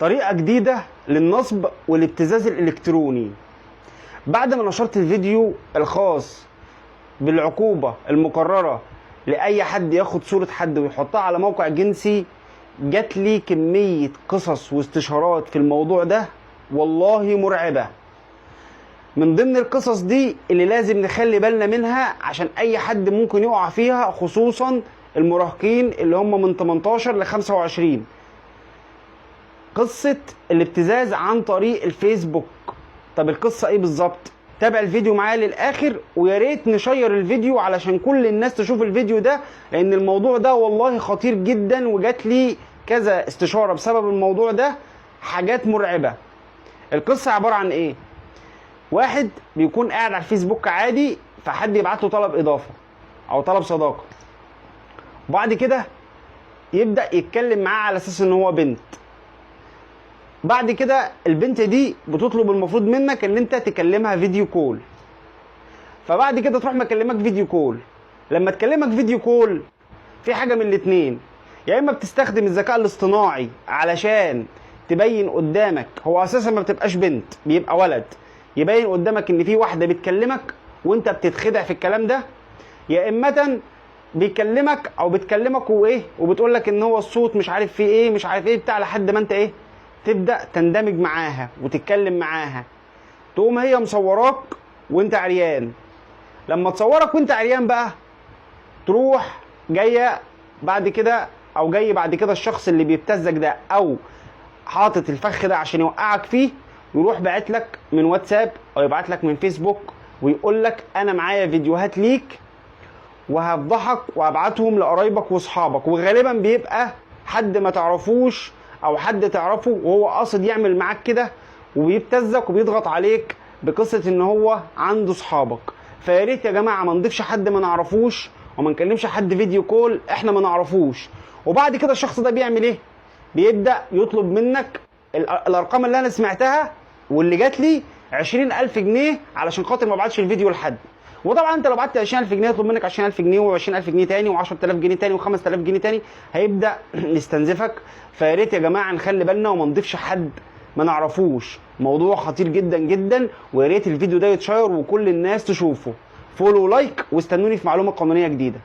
طريقة جديدة للنصب والابتزاز الإلكتروني. بعد ما نشرت الفيديو الخاص بالعقوبة المقررة لأي حد ياخد صورة حد ويحطها على موقع جنسي، جات لي كمية قصص واستشارات في الموضوع ده والله مرعبة. من ضمن القصص دي اللي لازم نخلي بالنا منها عشان أي حد ممكن يقع فيها، خصوصا المراهقين اللي هم من 18 ل 25. قصة الابتزاز عن طريق الفيسبوك. طب القصة ايه بالظبط؟ تابع الفيديو معايا للآخر، ويا ريت نشير الفيديو علشان كل الناس تشوف الفيديو ده، لأن الموضوع ده والله خطير جدا وجات لي كذا استشارة بسبب الموضوع ده، حاجات مرعبة. القصة عبارة عن ايه؟ واحد بيكون قاعد على الفيسبوك عادي، فحد يبعت له طلب إضافة أو طلب صداقة، وبعد كده يبدأ يتكلم معاه على أساس إن هو بنت. بعد كده البنت دي بتطلب المفروض منك ان انت تكلمها فيديو كول، فبعد كده تروح مكلمك فيديو كول. لما تكلمك فيديو كول في حاجة من الاتنين، يا اما بتستخدم الذكاء الاصطناعي علشان تبين قدامك، هو اساسا ما بتبقاش بنت، بيبقى ولد، يبين قدامك ان في واحدة بتكلمك وانت بتتخدع في الكلام ده، يا اما بيكلمك او بتكلمك وايه وبتقول لك ان هو الصوت مش عارف فيه ايه مش عارف ايه بتاع، لحد ما انت ايه تبدأ تندمج معاها وتتكلم معاها. تقوم هي مصوراك وانت عريان. لما تصورك وانت عريان بقى، تروح جاية بعد كده او جاي بعد كده الشخص اللي بيبتزك ده او حاطط الفخ ده عشان يوقعك فيه، يروح باعت لك من واتساب او يبعت لك من فيسبوك ويقول لك انا معايا فيديوهات ليك وهفضحك وابعتهم لقرايبك واصحابك، وغالبا بيبقى حد ما تعرفوش او حد تعرفه وهو قاصد يعمل معاك كده وبيبتزك وبيضغط عليك بقصه ان هو عنده صحابك. فيا ريت يا جماعه ما نضيفش حد ما نعرفوش وما نكلمش حد فيديو كول احنا ما نعرفوش. وبعد كده الشخص ده بيعمل ايه؟ بيبدا يطلب منك الارقام اللي انا سمعتها واللي جات لي 20,000 جنيه علشان خاطر ما ابعتش الفيديو لحد. وطبعا انت لو بعت 20,000 جنيه يطلب منك 20,000 جنيه و20,000 جنيه تاني و10,000 جنيه تاني و5,000 جنيه تاني، هيبدا يستنزفك. فيا ريت يا جماعه نخلي بالنا وما نضيفش حد ما نعرفوش، موضوع خطير جدا جدا. ويا ريت الفيديو ده يتشير وكل الناس تشوفه. فولو ولايك واستنوني في معلومه قانونيه جديده.